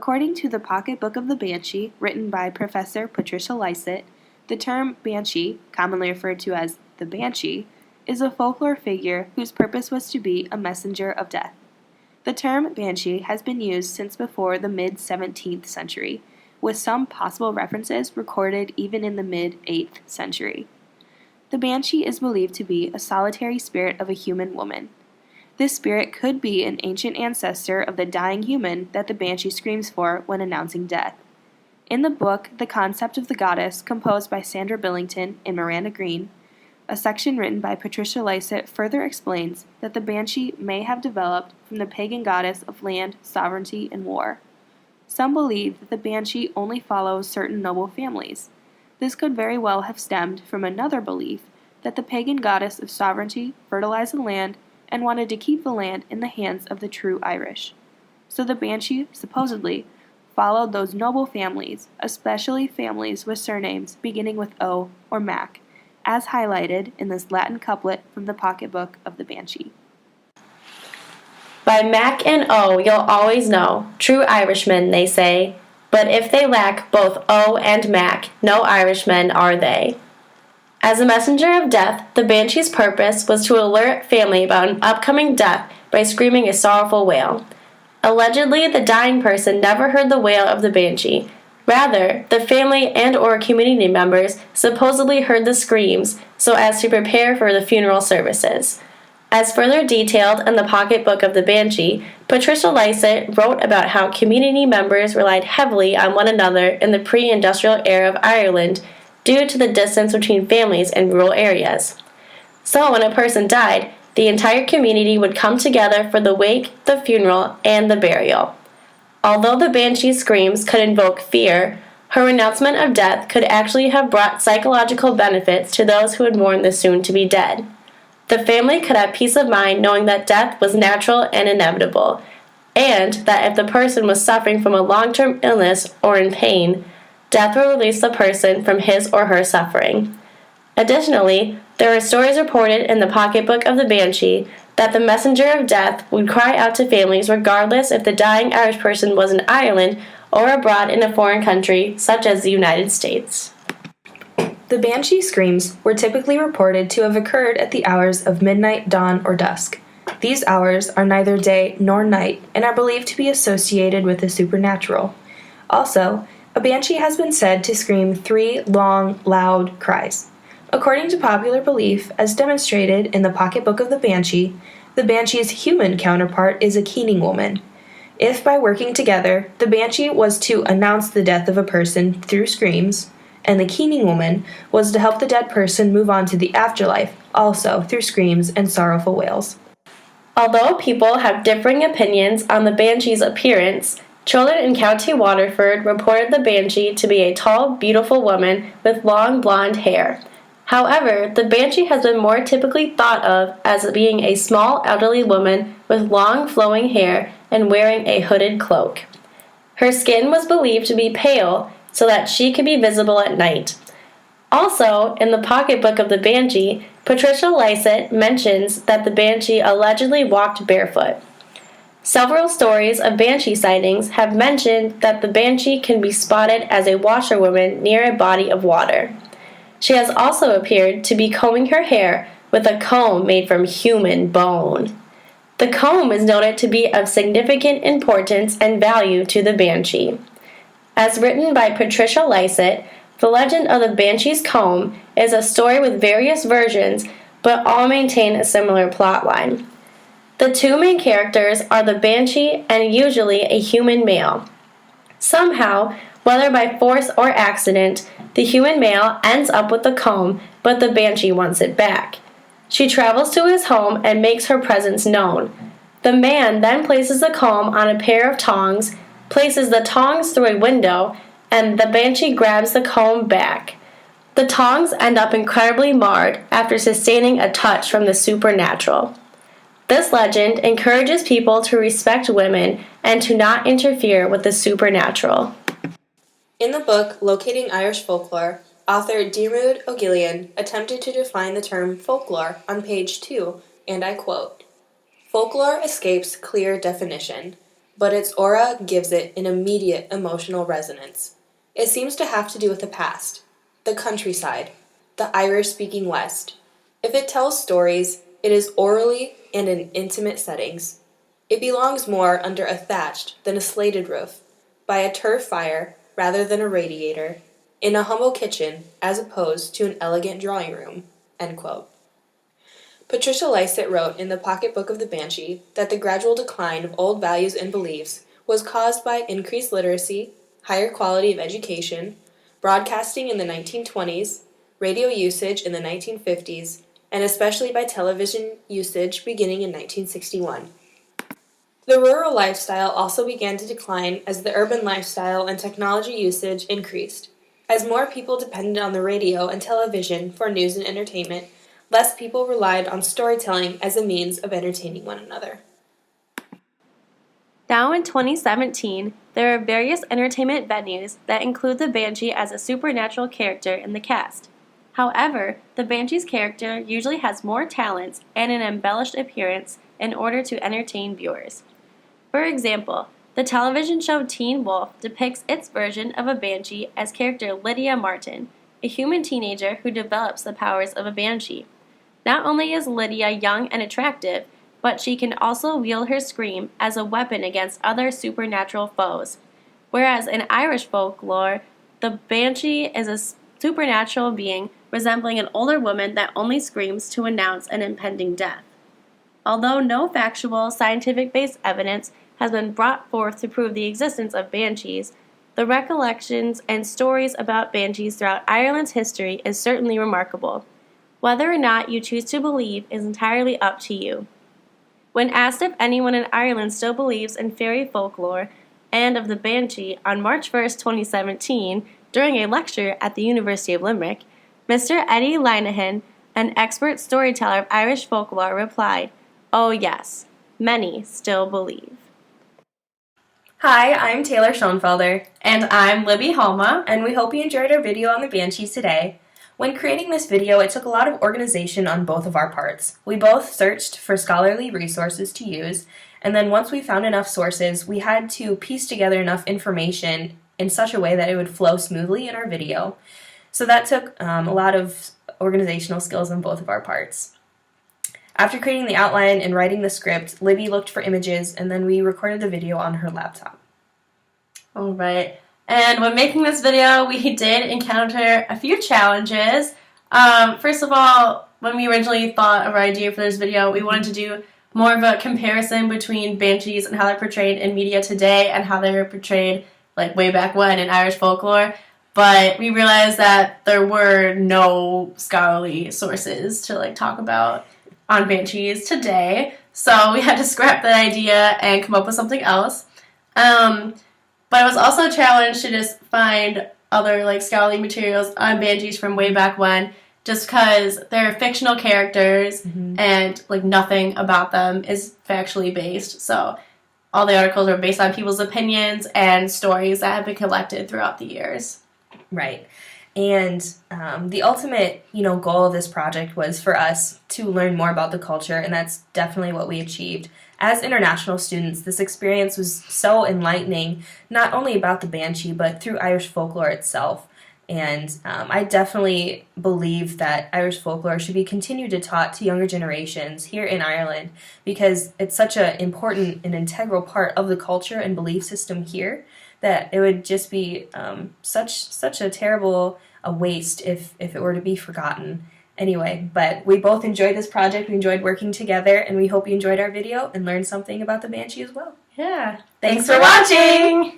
According to the Pocket Book of the Banshee, written by Professor Patricia Lysett, the term Banshee, commonly referred to as the Banshee, is a folklore figure whose purpose was to be a messenger of death. The term Banshee has been used since before the mid-17th century, with some possible references recorded even in the mid-8th century. The Banshee is believed to be a solitary spirit of a human woman. This spirit could be an ancient ancestor of the dying human that the Banshee screams for when announcing death. In the book The Concept of the Goddess, composed by Sandra Billington and Miranda Green, a section written by Patricia Lysett further explains that the Banshee may have developed from the pagan goddess of land, sovereignty, and war. Some believe that the Banshee only follows certain noble families. This could very well have stemmed from another belief that the pagan goddess of sovereignty fertilized the land and wanted to keep the land in the hands of the true Irish. So the Banshee, supposedly, followed those noble families, especially families with surnames beginning with O or Mac, as highlighted in this Latin couplet from the Pocketbook of the Banshee. By Mac and O you'll always know, true Irishmen, they say, but if they lack both O and Mac, no Irishmen are they. As a messenger of death, the Banshee's purpose was to alert family about an upcoming death by screaming a sorrowful wail. Allegedly, the dying person never heard the wail of the Banshee. Rather, the family and or community members supposedly heard the screams so as to prepare for the funeral services. As further detailed in the Pocketbook of the Banshee, Patricia Lysett wrote about how community members relied heavily on one another in the pre-industrial era of Ireland due to the distance between families in rural areas. So when a person died, the entire community would come together for the wake, the funeral, and the burial. Although the Banshee's screams could invoke fear, her announcement of death could actually have brought psychological benefits to those who would mourn the soon-to-be dead. The family could have peace of mind knowing that death was natural and inevitable, and that if the person was suffering from a long-term illness or in pain, death will release the person from his or her suffering. Additionally, there are stories reported in the Pocketbook of the Banshee that the messenger of death would cry out to families regardless if the dying Irish person was in Ireland or abroad in a foreign country, such as the United States. The Banshee screams were typically reported to have occurred at the hours of midnight, dawn, or dusk. These hours are neither day nor night and are believed to be associated with the supernatural. Also, a Banshee has been said to scream 3 long, loud cries. According to popular belief, as demonstrated in the Pocketbook of the Banshee's human counterpart is a keening woman. If by working together, the Banshee was to announce the death of a person through screams, and the keening woman was to help the dead person move on to the afterlife, also through screams and sorrowful wails. Although people have differing opinions on the Banshee's appearance, children in County Waterford reported the Banshee to be a tall, beautiful woman with long blonde hair. However, the Banshee has been more typically thought of as being a small elderly woman with long flowing hair and wearing a hooded cloak. Her skin was believed to be pale so that she could be visible at night. Also, in the Pocketbook of the Banshee, Patricia Lysett mentions that the Banshee allegedly walked barefoot. Several stories of Banshee sightings have mentioned that the Banshee can be spotted as a washerwoman near a body of water. She has also appeared to be combing her hair with a comb made from human bone. The comb is noted to be of significant importance and value to the Banshee. As written by Patricia Lysett, the legend of the Banshee's comb is a story with various versions, but all maintain a similar plotline. The two main characters are the Banshee and usually a human male. Somehow, whether by force or accident, the human male ends up with the comb, but the Banshee wants it back. She travels to his home and makes her presence known. The man then places the comb on a pair of tongs, places the tongs through a window, and the Banshee grabs the comb back. The tongs end up incredibly marred after sustaining a touch from the supernatural. This legend encourages people to respect women and to not interfere with the supernatural. In the book Locating Irish Folklore, author Diarmuid O'Gillion attempted to define the term folklore on page 2, and I quote, "Folklore escapes clear definition. but its aura gives it an immediate emotional resonance. It seems to have to do with the past, the countryside, the Irish-speaking West. If it tells stories, it is orally and in intimate settings. It belongs more under a thatched than a slated roof, by a turf fire rather than a radiator, in a humble kitchen as opposed to an elegant drawing room." End quote. Patricia Lysett wrote in the Pocketbook of the Banshee that the gradual decline of old values and beliefs was caused by increased literacy, higher quality of education, broadcasting in the 1920s, radio usage in the 1950s, and especially by television usage beginning in 1961. The rural lifestyle also began to decline as the urban lifestyle and technology usage increased. As more people depended on the radio and television for news and entertainment, less people relied on storytelling as a means of entertaining one another. Now in 2017, there are various entertainment venues that include the Banshee as a supernatural character in the cast. However, the Banshee's character usually has more talents and an embellished appearance in order to entertain viewers. For example, the television show Teen Wolf depicts its version of a Banshee as character Lydia Martin, a human teenager who develops the powers of a Banshee. Not only is Lydia young and attractive, but she can also wield her scream as a weapon against other supernatural foes. Whereas in Irish folklore, the Banshee is a supernatural being resembling an older woman that only screams to announce an impending death. Although no factual, scientific-based evidence has been brought forth to prove the existence of banshees, the recollections and stories about banshees throughout Ireland's history is certainly remarkable. Whether or not you choose to believe is entirely up to you. When asked if anyone in Ireland still believes in fairy folklore and of the Banshee on March 1, 2017, during a lecture at the University of Limerick, Mr. Eddie Linehan, an expert storyteller of Irish folklore, replied, "Oh yes, many still believe." Hi, I'm Taylor Schoenfelder, And I'm Libby Halma. and we hope you enjoyed our video on the Banshees today. When creating this video, it took a lot of organization on both of our parts. We both searched for scholarly resources to use, and then once we found enough sources, we had to piece together enough information in such a way that it would flow smoothly in our video. So that took a lot of organizational skills on both of our parts. After creating the outline and writing the script, Libby looked for images, and then we recorded the video on her laptop. All right. And when making this video, we did encounter a few challenges. First of all, when we originally thought of our idea for this video, we wanted to do more of a comparison between banshees and how they're portrayed in media today and how they were portrayed like way back when in Irish folklore. But we realized that there were no scholarly sources to like talk about on banshees today. So we had to scrap that idea and come up with something else. But it was also a challenge to just find other like scholarly materials on banshees from way back when, just because they're fictional characters and like nothing about them is factually based. So all the articles are based on people's opinions and stories that have been collected throughout the years. Right. And the ultimate, goal of this project was for us to learn more about the culture, and that's definitely what we achieved. As international students, this experience was so enlightening, not only about the Banshee, but through Irish folklore itself. And I definitely believe that Irish folklore should be continued to taught to younger generations here in Ireland, because it's such an important and integral part of the culture and belief system here that it would just be such a terrible a waste if it were to be forgotten. Anyway, but we both enjoyed this project, we enjoyed working together, and we hope you enjoyed our video and learned something about the Banshee as well. Yeah. Thanks for watching!